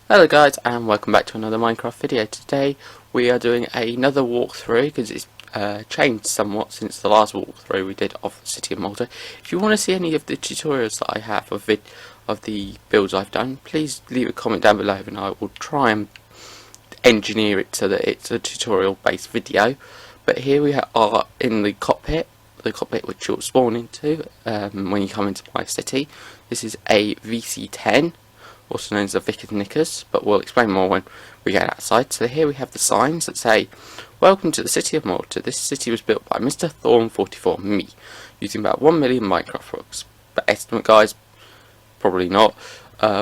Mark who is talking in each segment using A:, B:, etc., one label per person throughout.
A: Hello guys, and welcome back to another Minecraft video. Today we are doing another walkthrough because it's changed somewhat since the last walkthrough we did of the city of Malta. If you want to see any of the tutorials that I have of the builds I've done, please leave a comment down below and I will try and engineer it so that it's a tutorial based video. But here we are in the cockpit which you'll spawn into when you come into my city. This is a VC-10, also known as the Vickers Knickers, but we'll explain more when we get outside. So here we have the signs that say, "Welcome to the city of Malta. This city was built by Mr. Thorn44, me, using about 1 million Minecraft blocks. But estimate guys, probably not,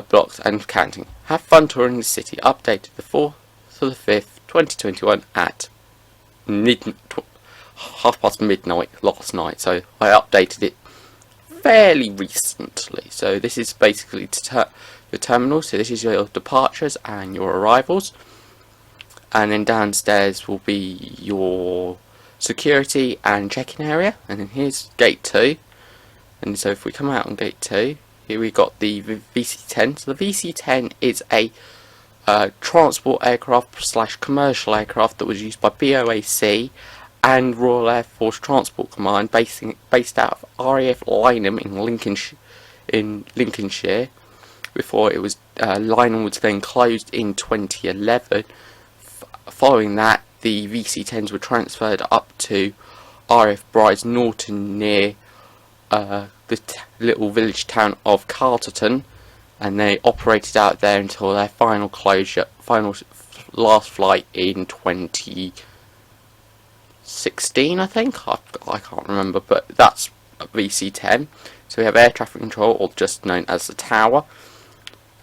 A: blocks and counting. Have fun touring the city. Updated the 4th to the 5th, 2021 at half past midnight last night." So I updated it fairly recently. So this is basically your terminal. So this is your departures and your arrivals, and then downstairs will be your security and check-in area, and then here's gate 2. And so if we come out on gate 2, here we got the VC-10. So the VC-10 is a transport aircraft / commercial aircraft that was used by BOAC and Royal Air Force Transport Command, based out of RAF Lynham in Lincolnshire. Before it was Lynham was then closed in 2011. Following that, the VC-10s were transferred up to RAF Brides Norton near the little village town of Carterton, and they operated out there until their final last flight in 2016, I think. I can't remember, but that's VC-10. So we have air traffic control, or just known as the tower.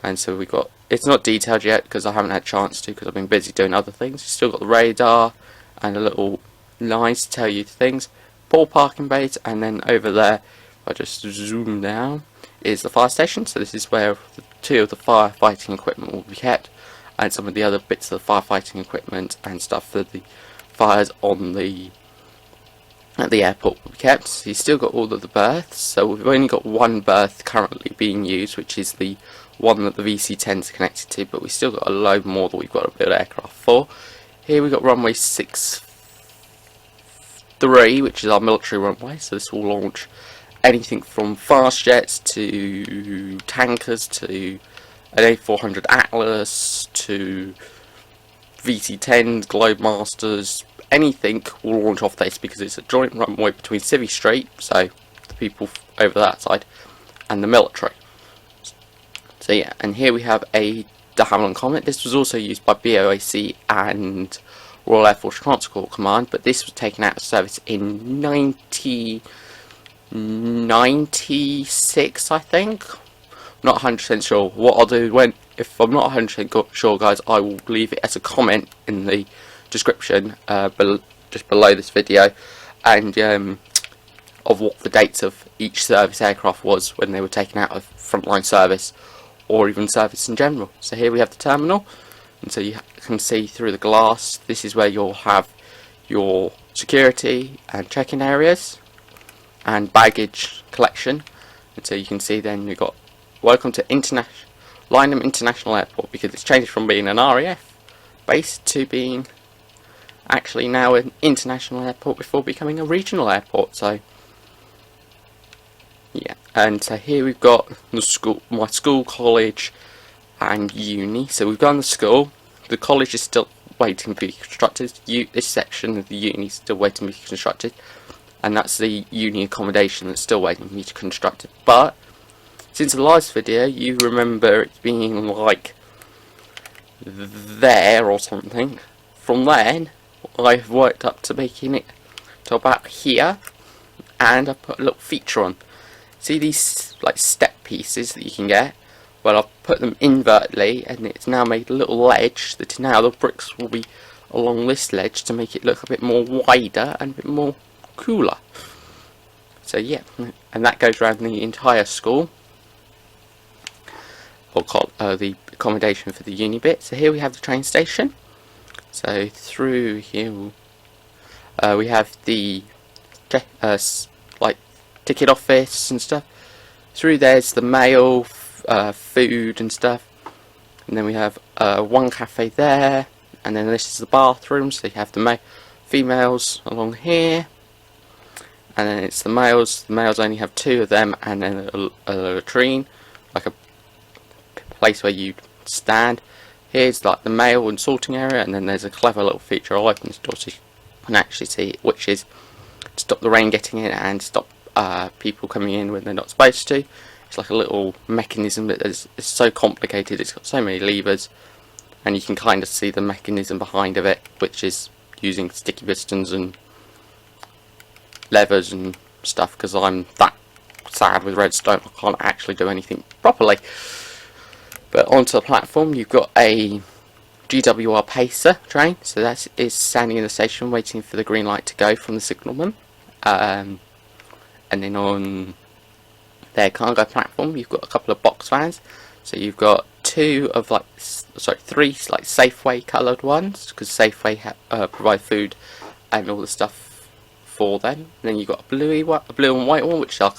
A: And so we got, it's not detailed yet because I haven't had a chance to, because I've been busy doing other things. Still got the radar and a little lines to tell you things. 4 parking bays, and then over there, if I just zoom down, is the fire station. So this is where 2 of the firefighting equipment will be kept, and some of the other bits of the firefighting equipment and stuff for the fires at the airport will be kept. So you've still got all of the berths. So we've only got one berth currently being used, which is the one that the VC-10 is connected to, but we've still got a load more that we've got to build aircraft for. Here we've got runway 63, which is our military runway. So this will launch anything from fast jets to tankers to an A400 Atlas to VC-10s, Globemasters. Anything will launch off this because it's a joint runway between Civvy Street, so the people over that side, and the military. So yeah, and here we have the Hamline Comet. This was also used by BOAC and Royal Air Force Transport Command, but this was taken out of service in 1996, I think. Not 100% sure. What I'll do if I'm not 100% sure, guys, I will leave it as a comment in the description just below this video, and of what the dates of each service aircraft was when they were taken out of frontline service, or even service in general. So here we have the terminal, and so you can see through the glass, this is where you'll have your security and check-in areas and baggage collection. And so you can see then you've got welcome to Lynham International Airport, because it's changed from being an RAF base to being actually now an international airport before becoming a regional airport. So yeah, and so here we've got the school, my school, college and uni. So we've done the school, the college is still waiting to be constructed, this section of the uni is still waiting to be constructed, and that's the uni accommodation that's still waiting to be constructed. But since the last video, you remember it being like there or something. From then, I've worked up to making it to about here, and I put a little feature on. See these like step pieces that you can get? Well, I've put them invertly, and it's now made a little ledge that now the bricks will be along this ledge to make it look a bit more wider and a bit more cooler. So yeah, and that goes around the entire school, or the accommodation for the uni bit. So here we have the train station. So through here we have the like ticket office and stuff. Through there's the mail, food and stuff, and then we have one cafe there, and then this is the bathroom, so you have the females along here, and then it's the males. The males only have 2 of them, and then a latrine, like a place where you stand. Here's like the male and sorting area, and then there's a clever little feature I'll open this door so you can actually see it, which is to stop the rain getting in and stop people coming in when they're not supposed to. It's like a little mechanism that is so complicated, it's got so many levers, and you can kind of see the mechanism behind of it, which is using sticky pistons and levers and stuff, because I'm that sad with redstone I can't actually do anything properly. But onto the platform, you've got a GWR Pacer train, so that is standing in the station waiting for the green light to go from the signalman. And then on their cargo platform, you've got a couple of box vans. So you've got 3 like Safeway coloured ones, because Safeway provide food and all the stuff for them. And then you've got a blue and white one, which are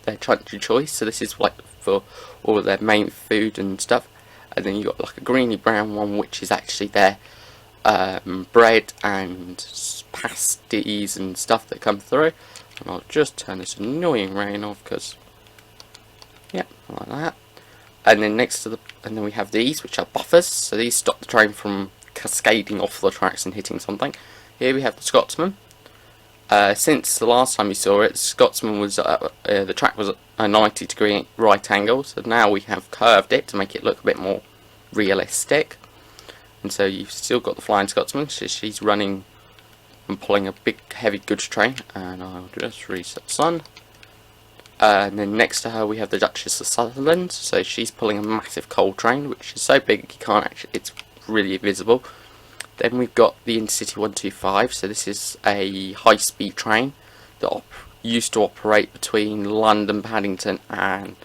A: their country choice. So this is like for all of their main food and stuff. And then you've got like a greeny brown one, which is actually their bread and pasties and stuff that come through. And I'll just turn this annoying rain off, because yeah, like that. And then and then we have these, which are buffers, so these stop the train from cascading off the tracks and hitting something. Here we have the Scotsman. Since the last time you saw it, the Scotsman was the track was at a 90-degree right angle, so now we have curved it to make it look a bit more realistic. And so you've still got the Flying Scotsman, so she's running and pulling a big heavy goods train. And I'll just reset the sun. And then next to her we have the Duchess of Sutherland, so she's pulling a massive coal train, which is so big you can't actually, it's really visible. Then we've got the Intercity 125, so this is a high-speed train that used to operate between London, Paddington and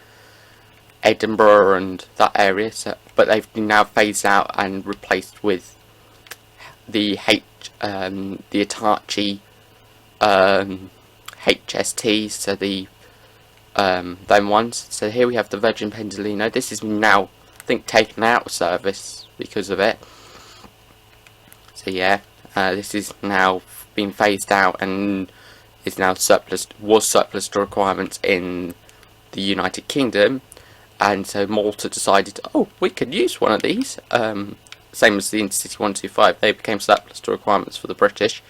A: Edinburgh and that area, but they've been now phased out and replaced with the Hitachi HSTs, so the them ones. So here we have the Virgin Pandalino. This is now, I think, taken out of service because of it. So yeah, this is now being phased out and is now surplus to requirements in the United Kingdom, and so Malta decided, oh, we could use one of these. Same as the Intercity 125, they became surplus to requirements for the British.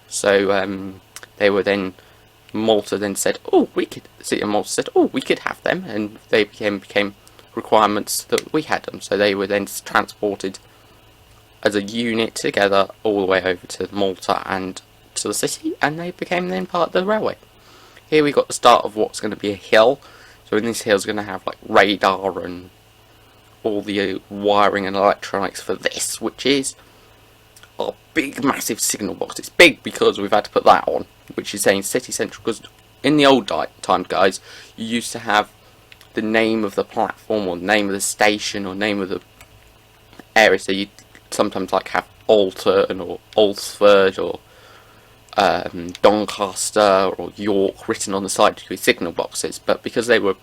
A: So they were then, Malta then said, oh, we could. City of Malta said, oh, we could have them, and they became requirements that we had them. So they were then transported as a unit together all the way over to Malta and to the city, and they became then part of the railway. Here we got the start of what's going to be a hill. So in this hill is going to have like radar and all the wiring and electronics for this, which is a big massive signal box. It's big because we've had to put that on, which is saying City Central, because in the old time, guys, you used to have the name of the platform or name of the station or name of the area. So you'd sometimes like have Alton or Alresford or Doncaster or York written on the side to be signal boxes, but because they were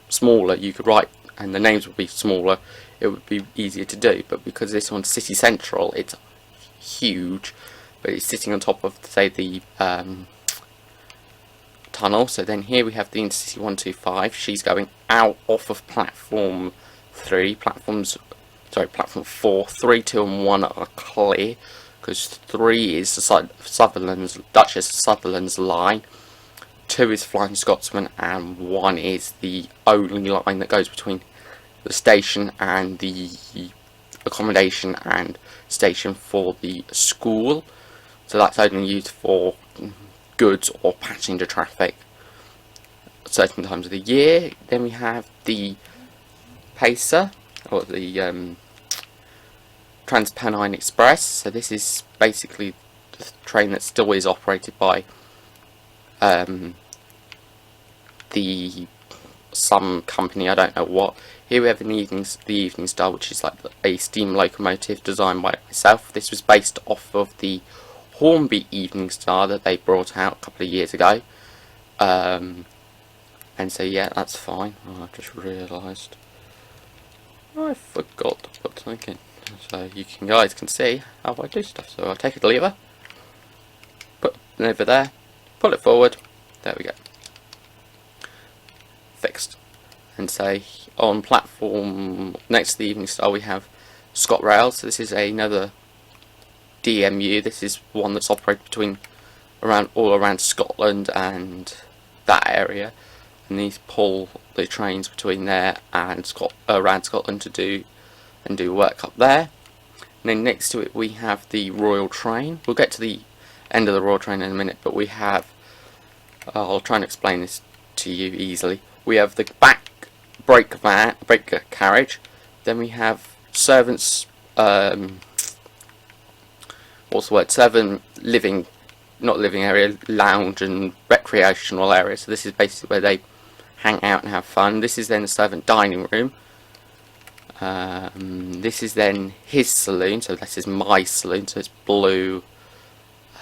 A: smaller, you could write, and the names would be smaller, it would be easier to do. But because this one's City Central, it's huge, but it's sitting on top of, say, the tunnel. So then here we have the Intercity 125. She's going out off of platform 3. Platform 4, 3, 2 and 1 are clear, because 3 is the Duchess of Sutherland's line, 2 is Flying Scotsman, and 1 is the only line that goes between the station and the accommodation and station for the school. So that's only used for goods or passenger traffic at certain times of the year. Then we have the Pacer, or the Trans-Pennine Express. So this is basically the train that still is operated by some company, I don't know what. Here we have the Evening Star, which is like a steam locomotive designed by myself. This was based off of the Hornby Evening Star that they brought out a couple of years ago. And so yeah, that's fine. Oh, I've just realised. I forgot to put something in, so you guys can see how I do stuff. So I'll take a lever, put it over there, pull it forward, there we go, fixed. And say on platform next to the Evening Star we have ScotRail. So this is another DMU. This is one that's operated between all around Scotland and that area, and these pull the trains between there and around Scotland to do work up there. And then next to it we have the Royal Train. We'll get to the end of the Royal Train in a minute, but we have I'll try and explain this to you easily. We have the back brake carriage, then we have servants, what's the word, not living area, lounge and recreational area. So this is basically where they hang out and have fun. This is then the servant dining room. This is then his saloon, so this is my saloon, so it's blue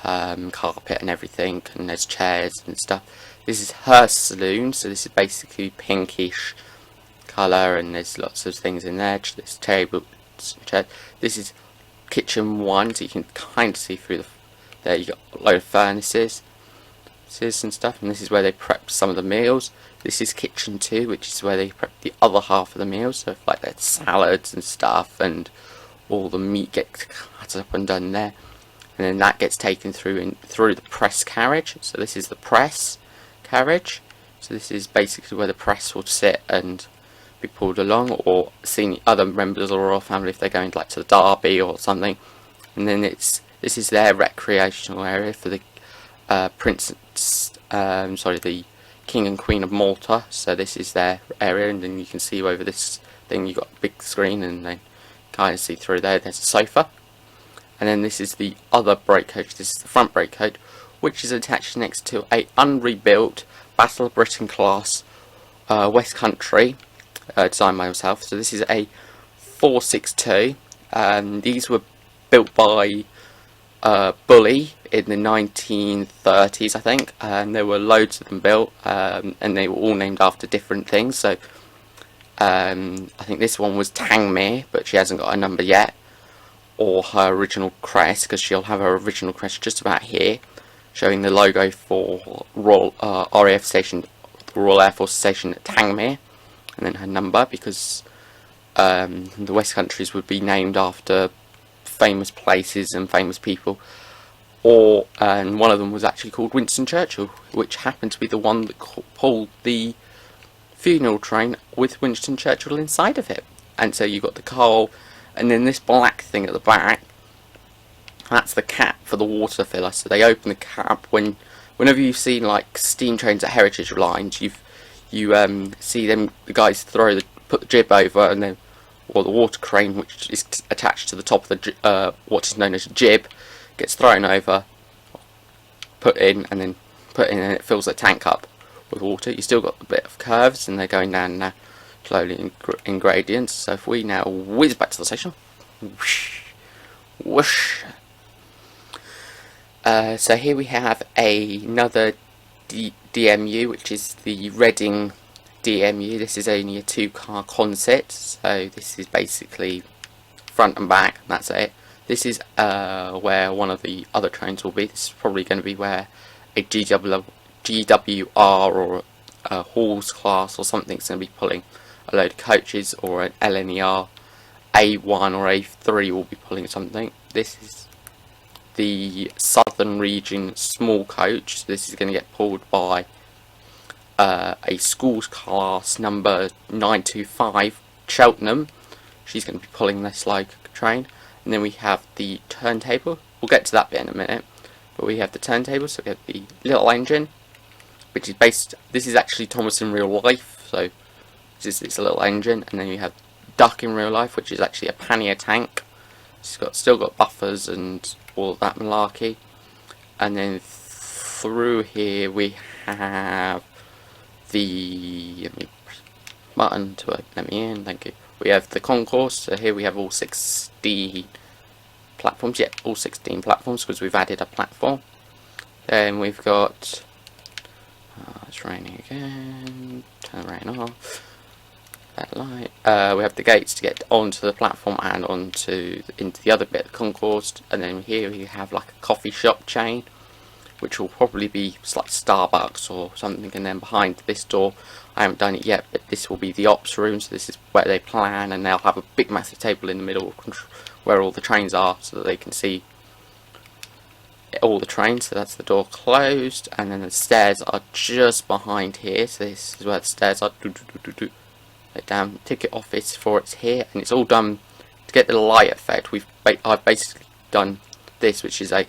A: carpet and everything, and there's chairs and stuff. This is her saloon, so this is basically pinkish colour, and there's lots of things in there. There's tables, chairs. This is kitchen 1, so you can kind of see through there. You got a load of furnaces and stuff, and this is where they prep some of the meals. This is kitchen 2, which is where they prep the other half of the meals, so like there's salads and stuff, and all the meat gets cut up and done there, and then that gets taken through the press carriage. So this is the press carriage, so this is basically where the press will sit and be pulled along, or seeing other members of the royal family if they're going like to the Derby or something. And then this is their recreational area for the the King and Queen of Malta. So this is their area, and then you can see over this thing you've got a big screen, and then kind of see through there. There's a sofa, and then this is the other brake coach. This is the front brake coach, which is attached next to a unrebuilt Battle of Britain class West Country, designed by myself. So this is a 462, and these were built by Bully in the 1930s, I think, and there were loads of them built, and they were all named after different things. So I think this one was Tangmere, but she hasn't got a number yet, or her original crest, because she'll have her original crest just about here, showing the logo for RAF station, the Royal Air Force Station at Tangmere, and then her number, because the West Countries would be named after famous places and famous people, and one of them was actually called Winston Churchill, which happened to be the one that pulled the funeral train with Winston Churchill inside of it. And so you got the coal, and then this black thing at the back, that's the cap for the water filler. So they open the cap whenever you've seen like steam trains at heritage lines, you see them, the guys put the jib over, and then, or the water crane, which is attached to the top of the what is known as a jib, gets thrown over, put in, and it fills the tank up with water. You still got a bit of curves, and they're going down now slowly in gradients. So if we now whiz back to the station, whoosh, whoosh. So here we have another DMU, which is the Reading DMU. This is only a 2-car concert, so this is basically front and back, and that's it. This is where one of the other trains will be. This is probably going to be where a GWR or a Halls class or something is going to be pulling a load of coaches, or an LNER A1 or A3 will be pulling something. This is the Southern Region small coach. So this is going to get pulled by a schools class number 925 Cheltenham. She's going to be pulling this like train. And then we have the turntable. We'll get to that bit in a minute. But we have the turntable, so we have the little engine, which is this is actually Thomas in real life, so this is a little engine. And then we have Duck in real life, which is actually a pannier tank. It's still got buffers and all of that malarkey. And then through here we have let me press button to let me in, thank you. We have the concourse, so here we have all 16 platforms, all 16 platforms, because we've added a platform. Then we've got, it's raining again, turn the rain off. that light. We have the gates to get onto the platform and into the other bit, the concourse. And then here we have like a coffee shop chain, which will probably be like Starbucks or something. And then behind this door, I haven't done it yet, but this will be the ops room. So this is where they plan, and they'll have a big massive table in the middle where all the trains are, so that they can see all the trains. So that's the door closed, and then the stairs are just behind here. So this is where the stairs are. Damn ticket office for it's here, and it's all done to get the light effect. I've basically done this, which is a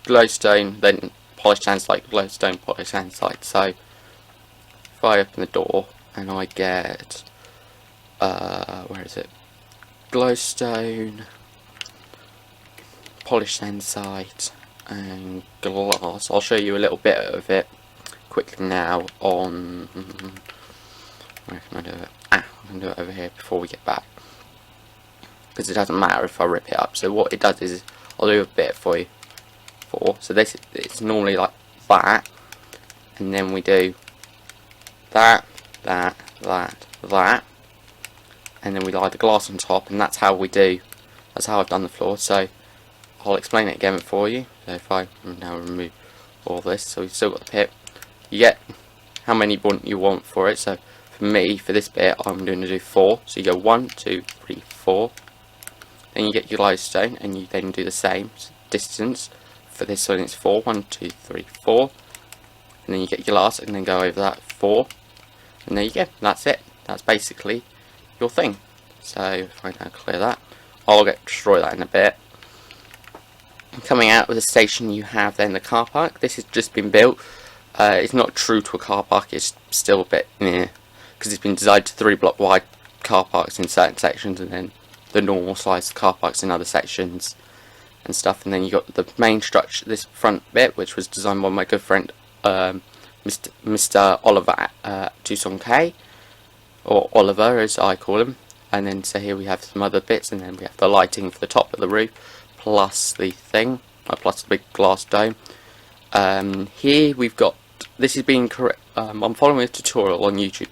A: glowstone, then polished andesite, glowstone, polished andesite. So if I open the door and I get where is it? Glowstone, polished andesite, and glass. I'll show you a little bit of it quickly now on. Where can I do it? I can do it over here before we get back, because it doesn't matter if I rip it up. So what it does is, I'll do a bit for you. So this, it's normally like that, and then we do that, that, and then we lie the glass on top, and that's how I've done the floor. So I'll explain it again for you. So if I now remove all this, so we've still got the pit. You get how many you want for it. So for me, for this bit, I'm going to do 4. So you go 1, 2, 3, 4. Then you get your glowstone, and you then do the same distance. For this one, it's 4. 1, 2, 3, 4. And then you get your glass, and then go over that 4. And there you go. That's it. That's basically your thing. So if I now clear that, I'll destroy that in a bit. Coming out of the station, you have then the car park. This has just been built. It's not true to a car park. It's still a bit near, because it's been designed to 3-block wide car parks in certain sections, and then the normal sized car parks in other sections and stuff. And then you got the main structure, this front bit, which was designed by my good friend Mr. Oliver Tucson K, or Oliver as I call him. And then so here we have some other bits, and then we have the lighting for the top of the roof, plus the thing, plus the big glass dome. Here we've got, this is being correct. I'm following a tutorial on YouTube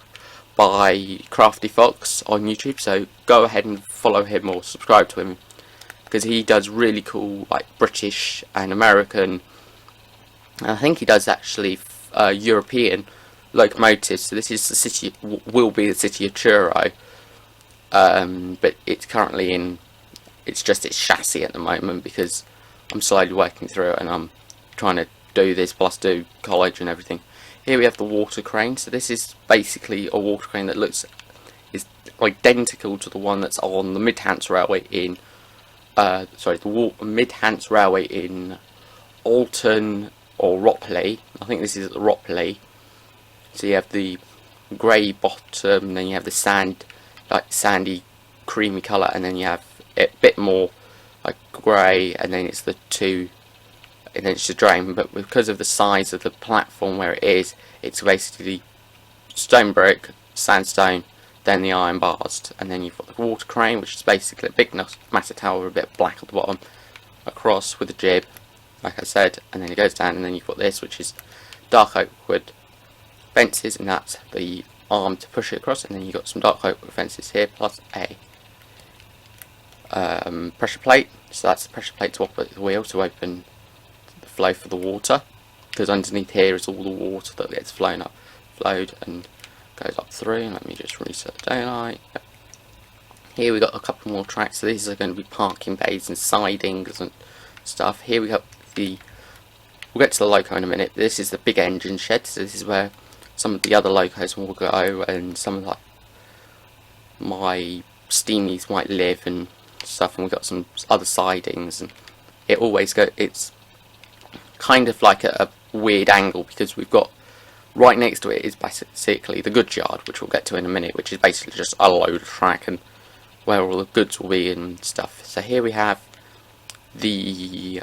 A: by Crafty Fox on YouTube, so go ahead and follow him or subscribe to him, because he does really cool like British and American, and I think he does actually European locomotives. So this is the city, will be the city of Truro, but it's currently in, it's just its chassis at the moment, because I'm slowly working through it and I'm trying to do this plus do college and everything. Here we have the water crane. So this is basically a water crane that is identical to the one that's on the Midhants Railway in the Midhants Railway in Alton or Ropley. I think this is at the Ropley. So you have the grey bottom, then you have the sandy creamy colour, and then you have a bit more like grey, and then it's the two, and then it's the drain. But because of the size of the platform where it is, it's basically stone brick, sandstone, then the iron bars, and then you've got the water crane, which is basically a big massive tower with a bit black at the bottom, across with a jib, like I said, and then it goes down, and then you've got this, which is dark oak wood fences, and that's the arm to push it across, and then you've got some dark oak wood fences here, plus a pressure plate. So that's the pressure plate to operate the wheel to open the flow for the water, because underneath here is all the water that gets flowed and goes up through. Let me just reset the daylight. Here we got a couple more tracks. So these are going to be parking bays and sidings and stuff. Here we got we'll get to the loco in a minute. This is the big engine shed. So this is where some of the other locos will go, and some of my steamies might live and stuff. And we've got some other sidings, and it always it's kind of like a weird angle, because we've got right next to it is basically the goods yard, which we'll get to in a minute, which is basically just a load of track and where all the goods will be and stuff. So here we have the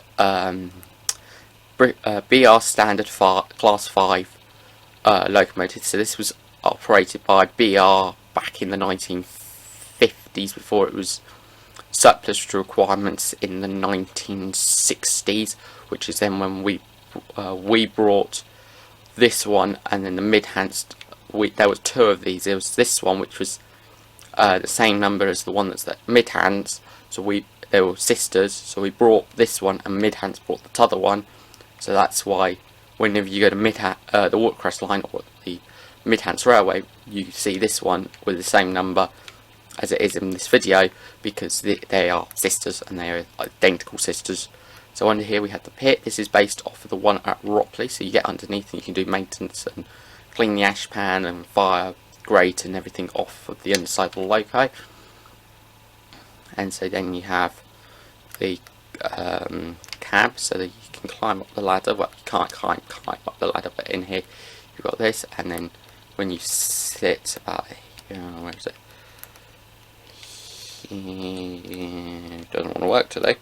A: BR standard class 5 locomotive. So this was operated by BR back in the 1950s, before it was surplus to requirements in the 1960s, which is then when we brought this one, and then the Midhants. There was two of these. There was this one, which was the same number as the one that's the mid-hands, so they were sisters, so we brought this one and mid-hands brought the other one, so that's why whenever you go to the Watercress line or the mid-hands railway, you see this one with the same number as it is in this video, because they are sisters and they are identical sisters. So under here we have the pit. This is based off of the one at Ropley, so you get underneath and you can do maintenance and clean the ash pan and fire grate and everything off of the underside of the loco. And so then you have the cab, so that you can climb up the ladder. Well, you can't climb up the ladder, but in here you've got this, and then when you sit about where is it? Doesn't want to work today.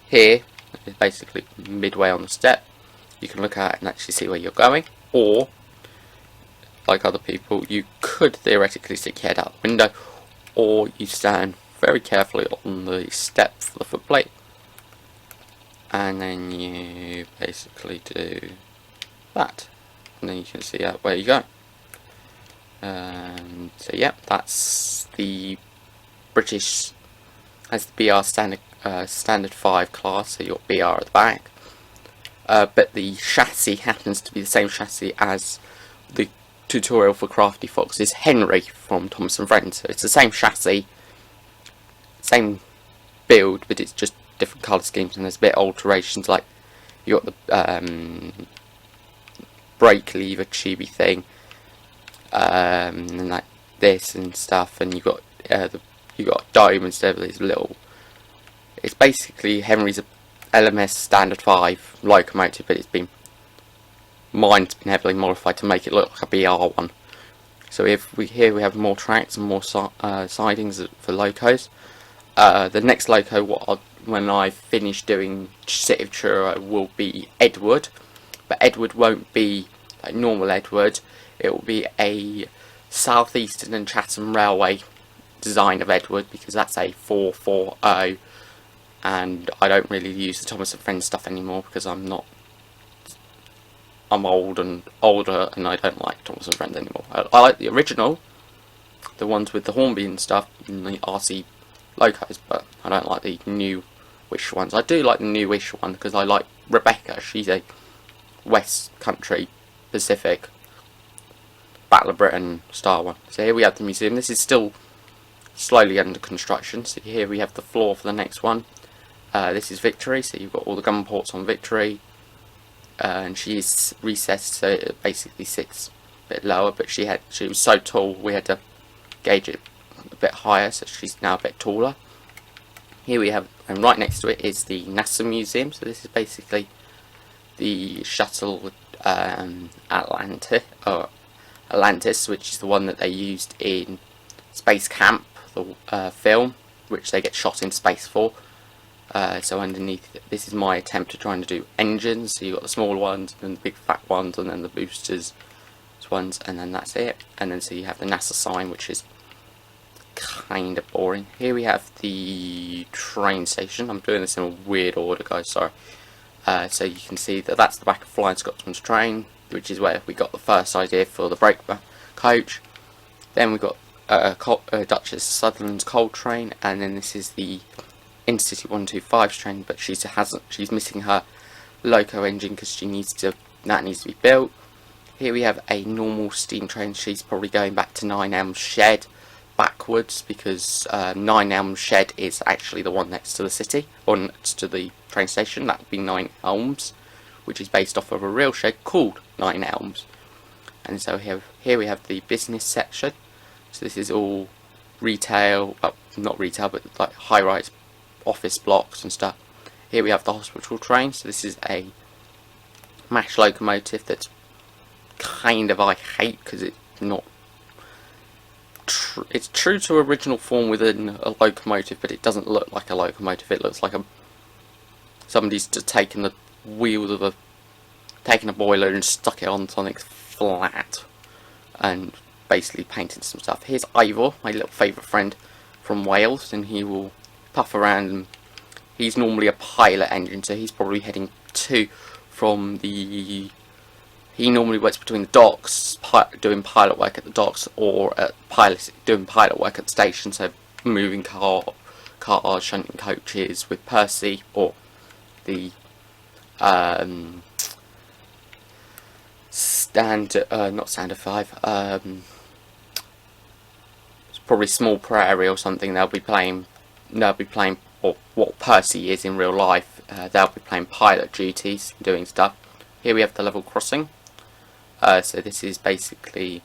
A: Here is basically midway on the step. You can look at it and actually see where you're going, or like other people, you could theoretically stick your head out the window, or you stand very carefully on the step for the footplate, and then you basically do that, and then you can see out where you go. So yeah, that's the British, as the BR standard 5 class, so you've got BR at the back, but the chassis happens to be the same chassis as the tutorial for Crafty Fox's Henry from Thomas and Friends. So it's the same chassis, same build, but it's just different colour schemes, and there's a bit of alterations, like you got the brake lever chibi thing, and like this and stuff, and you got you got a dome instead of these little. It's basically Henry's LMS standard 5 locomotive, but mine's been heavily modified to make it look like a BR one. So here we have more tracks and more sidings for locos. The next loco, when I finish doing City of Truro, will be Edward, but Edward won't be like normal Edward. It will be a South Eastern and Chatham Railway design of Edward, because that's a 440, and I don't really use the Thomas and Friends stuff anymore because I'm older and I don't like Thomas and Friends anymore. I like the original, the ones with the Hornby and stuff, and the RC locos, but I don't like the new-ish ones. I do like the new-ish one because I like Rebecca. She's a West Country Pacific Battle of Britain style one. So here we have the museum. This is still slowly under construction. So here we have the floor for the next one. This is Victory, so you've got all the gun ports on Victory, and she's recessed, so it basically sits a bit lower, but she was so tall we had to gauge it a bit higher, so she's now a bit taller. Here we have, and right next to it is the NASA Museum, so this is basically the shuttle Atlantis, which is the one that they used in Space Camp, the film, which they get shot in space for. So underneath, this is my attempt to trying to do engines. So you've got the small ones, and the big fat ones, and then the boosters ones, and then that's it. And then so you have the NASA sign, which is kind of boring. Here we have the train station. I'm doing this in a weird order, guys, sorry. So you can see that that's the back of Flying Scotsman's train, which is where we got the first idea for the brake coach. Then we got Duchess of Sutherland's coal train, and then this is the Intercity 125's train, but she's missing her loco engine because that needs to be built. Here we have a normal steam train. She's probably going back to 9 Elms Shed backwards, because 9 Elms Shed is actually the one next to the city, or next to the train station. That would be 9 Elms, which is based off of a real shed called 9 Elms. And so here we have the business section. So this is all retail, well, not retail, but like high-rise office blocks and stuff. Here we have the hospital train. So this is a MASH locomotive that's kind of, I hate, because it's not it's true to original form within a locomotive, but it doesn't look like a locomotive. It looks like somebody's just taken the wheels of taken a boiler and stuck it on something flat and basically painted some stuff. Here's Ivor, my little favourite friend from Wales, and he will puff around, and he's normally a pilot engine, so he's probably heading to from the he normally works between the docks, doing pilot work at the docks, or doing pilot work at the station, so moving cars, shunting coaches with Percy, or the not Standard 5, it's probably Small Prairie or something. They'll be playing, or what Percy is in real life. They'll be playing pilot duties, doing stuff. Here we have the level crossing. So this is basically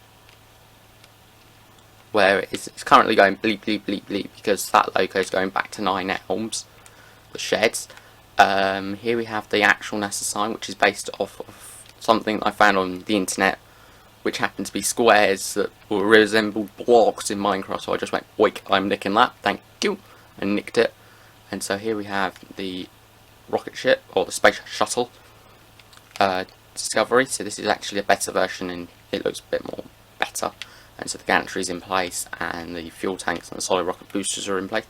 A: where it's currently going bleep bleep bleep bleep because that logo is going back to 9 Elms, the sheds. Here we have the actual NASA sign, which is based off of something I found on the internet, which happened to be squares that resembled blocks in Minecraft. So I just went, "Wait, I'm nicking that, thank you," and nicked it. And so here we have the rocket ship, or the space shuttle, Discovery. So this is actually a better version, and it looks a bit more better. And so the gantry is in place, and the fuel tanks and the solid rocket boosters are in place.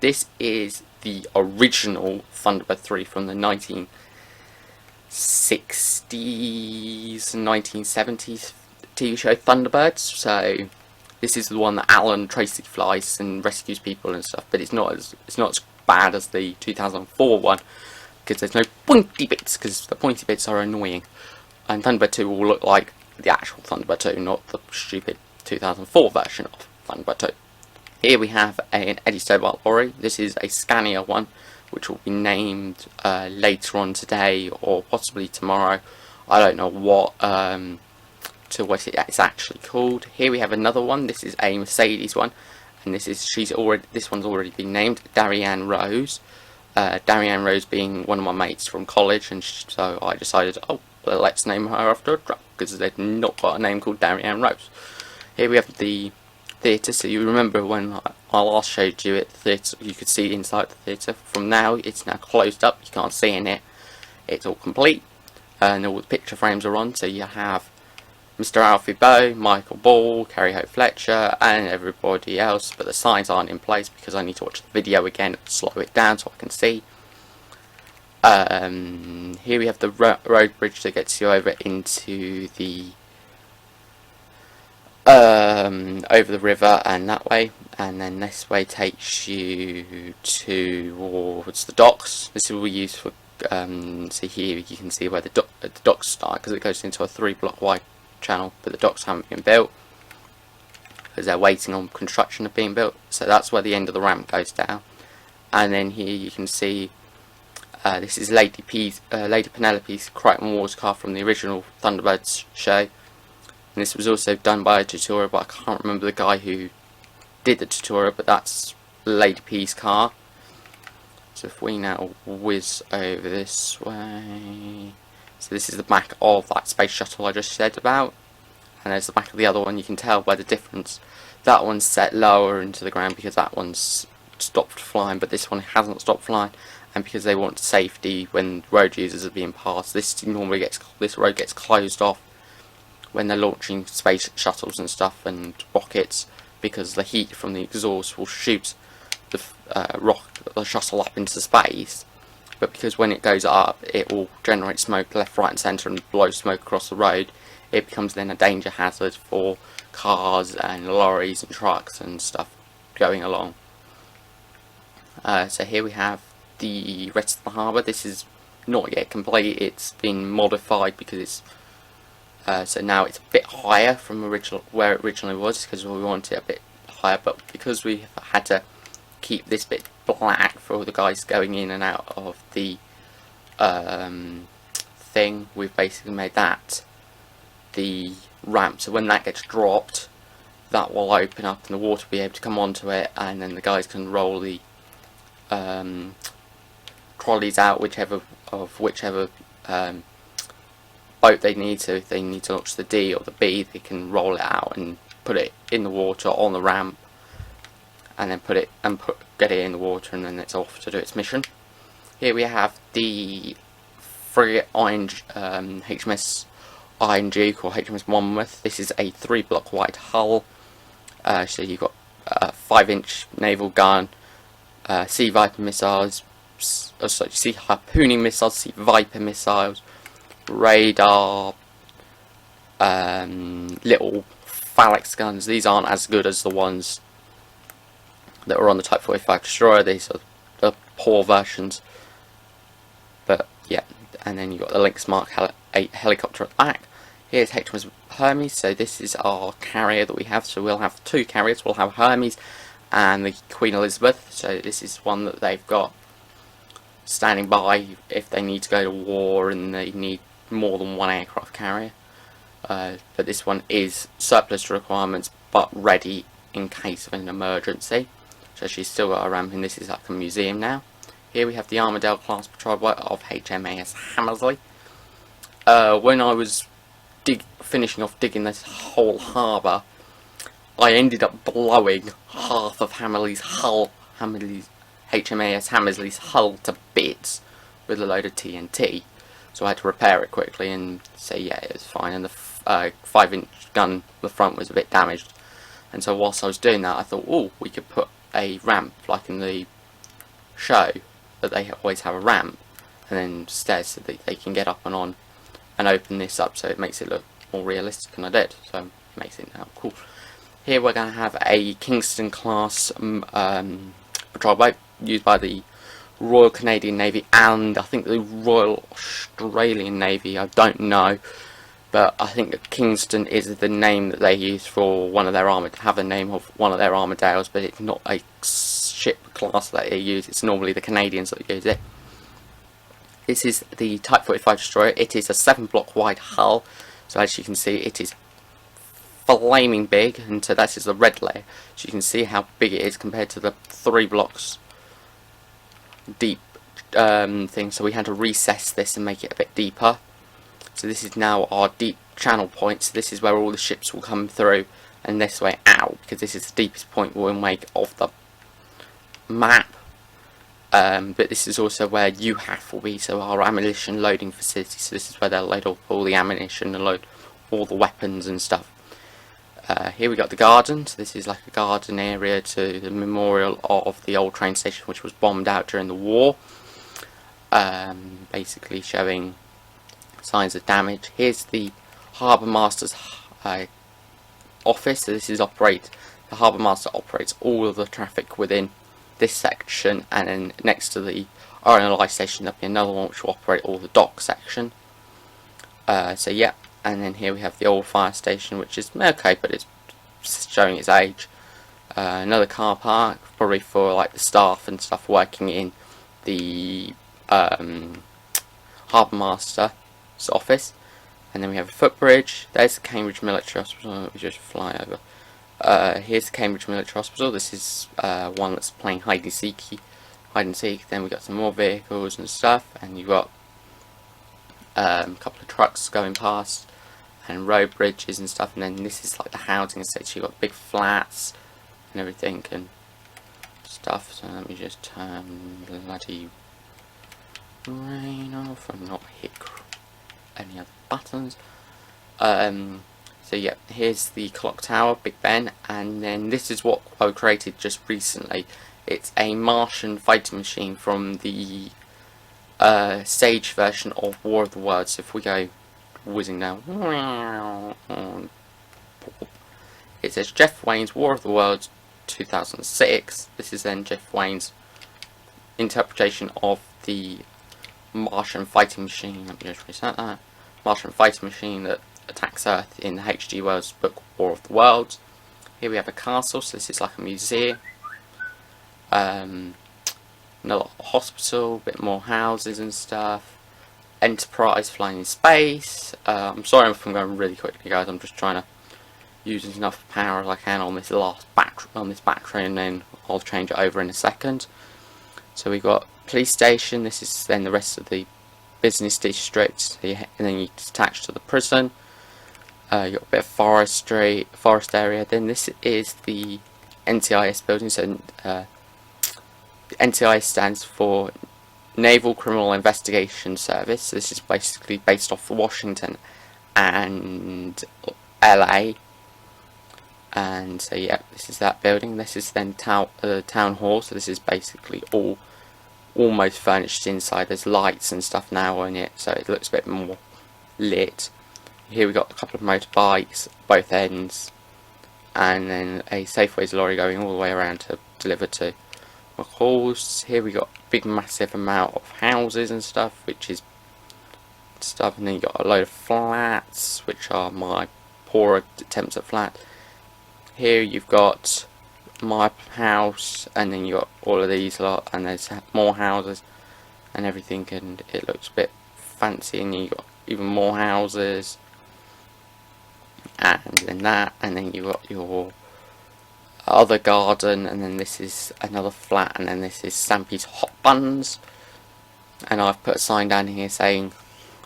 A: This is the original Thunderbird 3 from the 1960s and 1970s TV show Thunderbirds. So this is the one that Alan Tracy flies and rescues people and stuff, but it's not as bad as the 2004 one because there's no pointy bits, because the pointy bits are annoying. And Thunderbird 2 will look like the actual Thunderbird 2, not the stupid 2004 version of Thunderbird 2. Here we have an Eddie Stobart lorry. This is a Scania one, which will be named later on today or possibly tomorrow. I don't know what it's actually called. Here we have another one. This is a Mercedes one, and this one's already been named Darianne Rose. Darianne Rose being one of my mates from college, and so I decided, oh, well, let's name her after a truck, because they've not got a name called Darianne Rose. Here we have the theatre. So you remember when I last showed you it, the theatre, you could see inside the theatre. From now, it's now closed up. You can't see in it. It's all complete, and all the picture frames are on. So you have Mr. Alfie Bow, Michael Ball, Kerry Hope Fletcher, and everybody else. But the signs aren't in place because I need to watch the video again and slow it down so I can see. Here we have the road bridge that gets you over into the over the river and that way, and then this way takes you towards the docks. This will be used for see here you can see where the docks start, because it goes into a 3-block wide channel, but the docks haven't been built because they're waiting on construction of being built. So that's where the end of the ramp goes down. And then here you can see this is Lady Penelope's Crichton Wars car from the original Thunderbirds show. And this was also done by a tutorial, but I can't remember the guy who did the tutorial, but that's Lady P's car. So if we now whiz over this way, so this is the back of that space shuttle I just said about, and there's the back of the other one. You can tell by the difference. That one's set lower into the ground because that one's stopped flying, but this one hasn't stopped flying, and because they want safety when road users are being passed, this road gets closed off when they're launching space shuttles and stuff and rockets, because the heat from the exhaust will shoot the shuttle up into space. But because when it goes up, it will generate smoke left, right and centre and blow smoke across the road, it becomes then a danger hazard for cars and lorries and trucks and stuff going along. So here we have the rest of the harbour. This is not yet complete, it's been modified because it's so now it's a bit higher from where it originally was, because we wanted it a bit higher, but because we had to keep this bit black for all the guys going in and out of the thing, we've basically made that the ramp, so when that gets dropped, that will open up and the water will be able to come onto it, and then the guys can roll the trolleys out, whichever boat they need to. If they need to launch the D or the B, they can roll it out and put it in the water on the ramp, and then get it in the water, and then it's off to do its mission. Here we have the frigate HMS Iron Duke or HMS Monmouth. This is a 3-block wide hull. So you've got a 5-inch naval gun, Sea Viper missiles, Sea Harpooning missiles, Sea Viper missiles, radar, little phalanx guns. These aren't as good as the ones that were on the Type 45 destroyer. These are the poor versions. But yeah, and then you've got the Lynx Mark 8 helicopter at the back. Here's HMS Hermes, so this is our carrier that we have. So we'll have 2 carriers. We'll have Hermes and the Queen Elizabeth. So this is one that they've got standing by if they need to go to war and they need more than 1 aircraft carrier. But this one is surplus to requirements but ready in case of an emergency. So she's still got a ramp, and this is like a museum now. Here we have the Armadale class patrol boat of HMAS Hammersley. When I was finishing off digging this whole harbour, I ended up blowing half of HMAS Hammersley's hull to bits with a load of TNT. So I had to repair it quickly and say yeah, it was fine. And the 5-inch gun, the front was a bit damaged. And so whilst I was doing that, I thought, oh, we could put a ramp like in the show, that they always have a ramp, and then stairs so that they can get up and on and open this up, so it makes it look more realistic, and I did, so it makes it now cool. Here we're going to have a Kingston class patrol boat used by the Royal Canadian Navy and I think the Royal Australian Navy. I don't know, but I think that Kingston is the name that they use for one of their have the name of one of their Armadales, but it's not a ship class that they use. It's normally the Canadians that use it. This is the Type 45 destroyer. It is a 7-block wide hull, so as you can see, it is flaming big, and so that is the red layer. So you can see how big it is compared to the 3 blocks deep thing. So we had to recess this and make it a bit deeper. So this is now our deep channel point. So this is where all the ships will come through, and this way out, because this is the deepest point we'll make of the map. But this is also where UHAF will be, so our ammunition loading facility. So this is where they'll load up all the ammunition and load all the weapons and stuff. Here we got the garden. So this is like a garden area to the memorial of the old train station, which was bombed out during the war. Basically showing signs of damage. Here's the Harbour Master's office. So this is the Harbour Master operates all of the traffic within this section, and then next to the RNLI station there'll be another one which will operate all the dock section. So yeah, and then here we have the old fire station, which is okay, but it's showing its age. Another car park, probably for like the staff and stuff working in the Harbour Master's office. And then we have a footbridge. There's the Cambridge Military Hospital. Let me just fly over. Here's the Cambridge Military Hospital. This is one that's playing hide and seek. Then we got some more vehicles and stuff, and you've got a couple of trucks going past and road bridges and stuff. And then this is like the housing estate. So you've got big flats and everything and stuff. So let me just turn the bloody rain off and not hit any other buttons. So yeah, here's the clock tower, Big Ben, and then this is what I created just recently. It's a Martian fighting machine from the stage version of War of the Worlds. So if we go whizzing down, it says Jeff Wayne's War of the Worlds 2006. This is then Jeff Wayne's interpretation of the Martian fighting machine. Let me just reset that. Martian fighting machine that attacks Earth in the H.G. Wells book War of the Worlds. Here we have a castle, so this is like a museum. Another hospital, a bit more houses and stuff. Enterprise flying in space. I'm sorry if I'm going really quickly, guys. I'm just trying to use enough power as I can on this battery, and then I'll change it over in a second. So we've got police station. This is then the rest of the business district, and then you attach to the prison. You've got a bit of forest area. Then this is the NCIS building. So NCIS stands for Naval Criminal Investigation Service. So this is basically based off Washington and LA. And so yeah, this is that building. This is then town hall. So this is basically almost furnished inside. There's lights and stuff now on it, so it looks a bit more lit. here we got a couple of motorbikes, both ends, and then a Safeways lorry going all the way around to deliver to Concourse. Here we got a big massive amount of houses and stuff, which is stuff, and then you got a load of flats, which are my poorer attempts at flat. Here you've got my house, and then you got all of these lot, and there's more houses and everything, and it looks a bit fancy, and you got even more houses, and then that, and then you got your other garden, and then this is another flat, and then this is Stampy's Hot Buns, and I've put a sign down here saying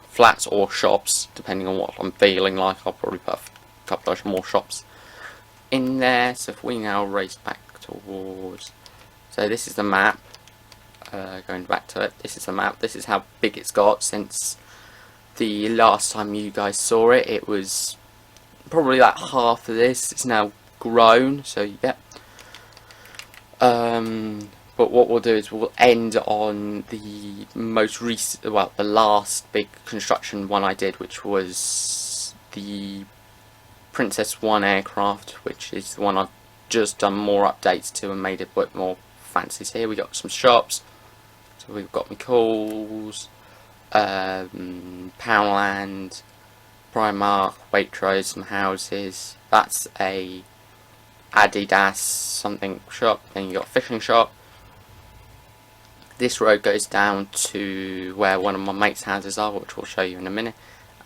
A: flats or shops, depending on what I'm feeling like. I'll probably put a couple of more shops in there. So if we now race back towards, so this is the map, going back to it, this is the map, this is how big it's got since the last time you guys saw it. It was probably like half of this. It's now grown, so yeah. But what we'll do is we'll end on the most recent, well, the last big construction one I did, which was the Princess 1 aircraft, which is the one I've just done more updates to and made it a bit more fancy. So here we got some shops. So we've got McCall's, Poundland, Primark, Waitrose, some houses. That's a Adidas something shop. Then you got a fishing shop. This road goes down to where one of my mates' houses are, which we'll show you in a minute.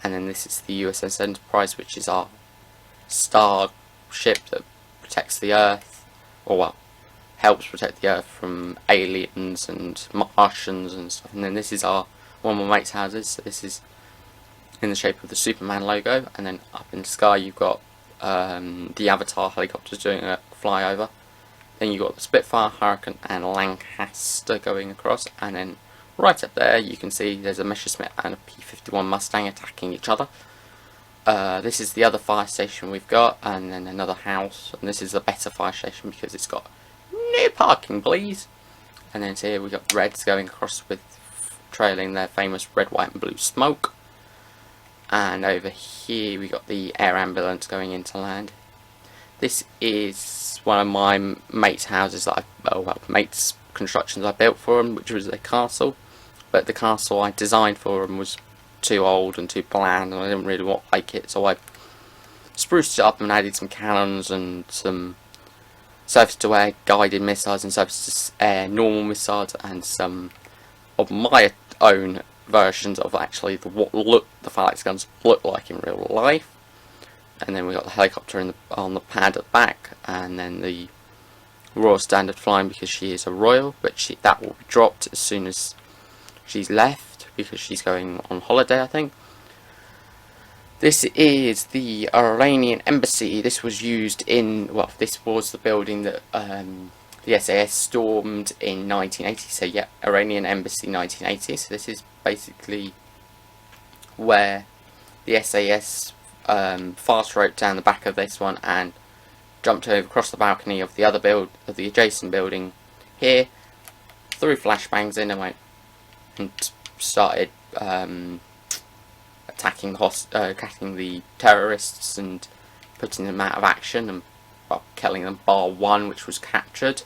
A: And then this is the USS Enterprise, which is our star ship that protects the Earth, or well, helps protect the Earth from aliens and Martians and stuff. And then this is one of my mates' houses. So this is in the shape of the Superman logo, and then up in the sky you've got the Avatar helicopters doing a flyover. Then you've got the Spitfire, Hurricane and Lancaster going across, and then right up there you can see there's a Messerschmitt and a P-51 Mustang attacking each other. This is the other fire station we've got, and then another house, and this is the better fire station because it's got no parking, please. And then here we've got Reds going across with trailing their famous red, white and blue smoke. And over here we got the air ambulance going into land. This is one of my mates' houses that mates' constructions I built for him, which was a castle. But the castle I designed for him was too old and too bland, and I didn't really like it, so I spruced it up and added some cannons and some surface-to-air guided missiles and surface-to-air normal missiles, and some of my own versions of actually what the Phalanx guns look like in real life. And then we got the helicopter on the pad at the back, and then the Royal Standard flying because she is a royal, but that will be dropped as soon as she's left because she's going on holiday, I think. This is the Iranian Embassy. This was used in, well, this was the building that the SAS stormed in 1980. So yeah, Iranian Embassy 1980. So this is basically where the SAS fast roped down the back of this one and jumped over across the balcony of the other of the adjacent building here, threw flashbangs in and went and started attacking the terrorists and putting them out of action, and killing them bar one, which was captured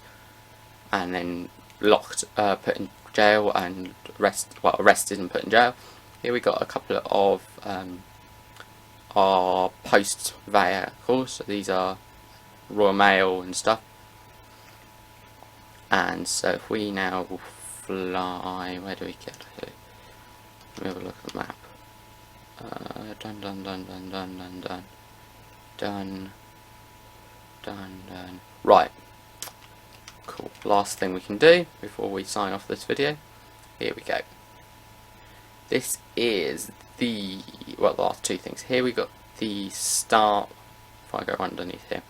A: and then locked, put in jail and arrested and put in jail. Here we got a couple of our post vehicles. So these are Royal Mail and stuff. And so if we now fly, where do we get to? Let me have a look at the map. Done. Right. Cool. Last thing we can do before we sign off this video. Here we go. This is the last two things. Here we got the start. If I go underneath here,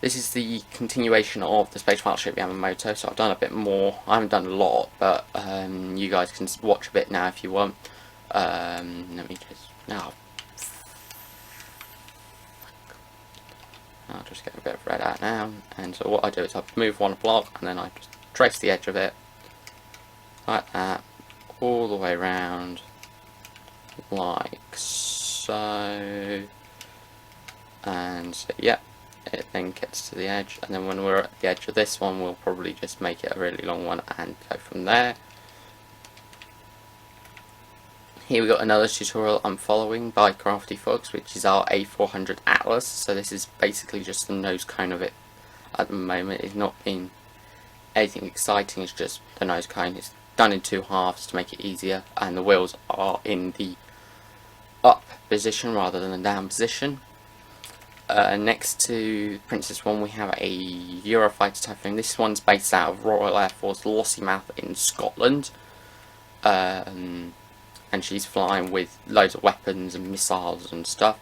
A: this is the continuation of the space battleship Yamamoto. So I've done a bit more. I haven't done a lot, but you guys can watch a bit now if you want. Let me just I'll just get a bit of red out now. And so what I do is I move one block and then I just trace the edge of it like that, all the way around, like so. so. And so, yeah, it then gets to the edge, and then when we're at the edge of this one, we'll probably just make it a really long one and go from there. Here we got another tutorial I'm following by Crafty Fox, which is our A400 Atlas. So this is basically just the nose cone of it at the moment. It's not been anything exciting, it's just the nose cone. It's done in two halves to make it easier, and the wheels are in the up position rather than the down position. Next to Princess 1 we have a Eurofighter Typhoon. This one's based out of Royal Air Force Lossiemouth in Scotland. And she's flying with loads of weapons and missiles and stuff.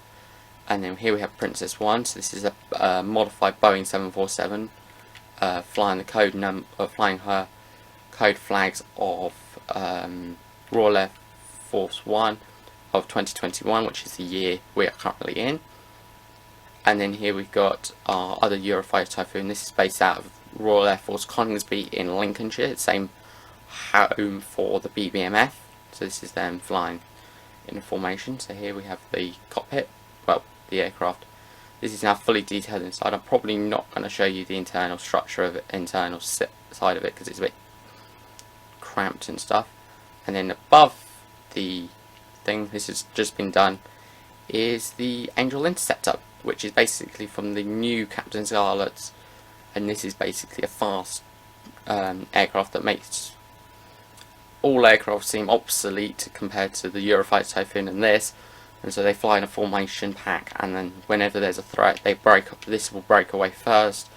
A: And then here we have Princess 1. So this is a modified Boeing 747, flying her code flags of Royal Air Force 1 of 2021, which is the year we are currently in. And then here we've got our other Eurofighter Typhoon. This is based out of Royal Air Force Coningsby in Lincolnshire. Same home for the BBMF. So this is them flying in a formation. So here we have the cockpit, well, the aircraft. This is now fully detailed inside. I'm probably not going to show you the internal structure of it, internal side of it, because it's a bit cramped and stuff. And then above the thing, this has just been done, is the Angel Interceptor, which is basically from the new Captain Scarlet's, and this is basically a fast aircraft that makes all aircraft seem obsolete compared to the Eurofighter Typhoon and this, and so they fly in a formation pack, and then whenever there's a threat, they break up. This will break away first,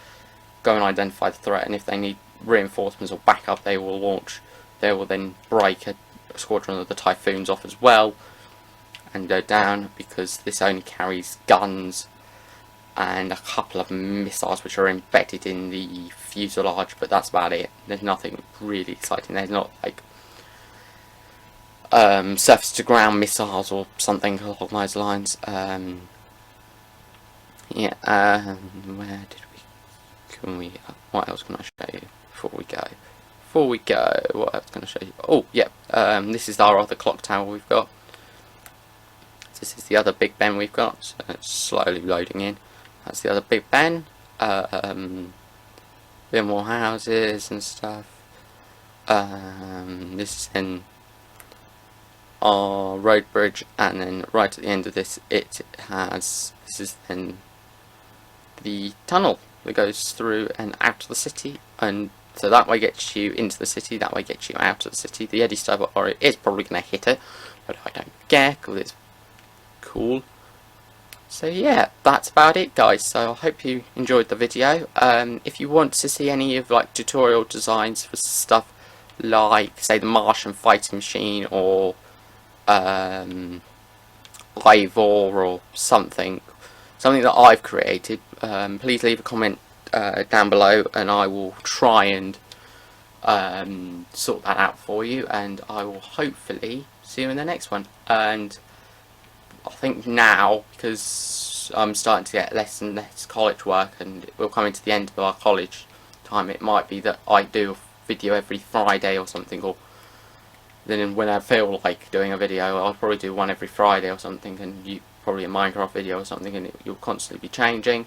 A: go and identify the threat, and if they need reinforcements or backup, they will launch. They will then break a squadron of the Typhoons off as well and go down, because this only carries guns and a couple of missiles which are embedded in the fuselage, but that's about it. There's nothing really exciting. There's not like surface to ground missiles or something along those lines. Where did we, what else can I show you before we go? What else can I show you? Oh yeah, this is our other clock tower we've got. This is the other Big Ben we've got, so it's slowly loading in. That's the other Big Ben. Bit more houses and stuff. This is in our road bridge, and then right at the end of this, this is then the tunnel that goes through and out of the city, and so that way gets you into the city, that way gets you out of the city. The Eddie Stubber is probably going to hit it, but I don't care because it's cool. So yeah, that's about it guys. So I hope you enjoyed the video. If you want to see any of like tutorial designs for stuff like say the Martian fighting machine or Ivor or something that I've created, please leave a comment down below, and I will try and sort that out for you, and I will hopefully see you in the next one. And I think now, because I'm starting to get less and less college work and we're coming to the end of our college time, it might be that I do a video every Friday or something, or then when I feel like doing a video, I'll probably do one every Friday or something, and probably a Minecraft video or something, and you'll constantly be changing.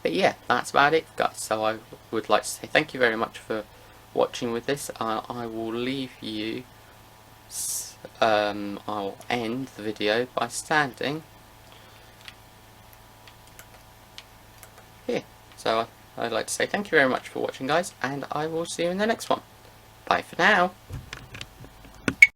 A: But yeah, that's about it guys. So I would like to say thank you very much for watching with this. I will leave you, I'll end the video by standing here. So I'd like to say thank you very much for watching guys, and I will see you in the next one. Bye for now.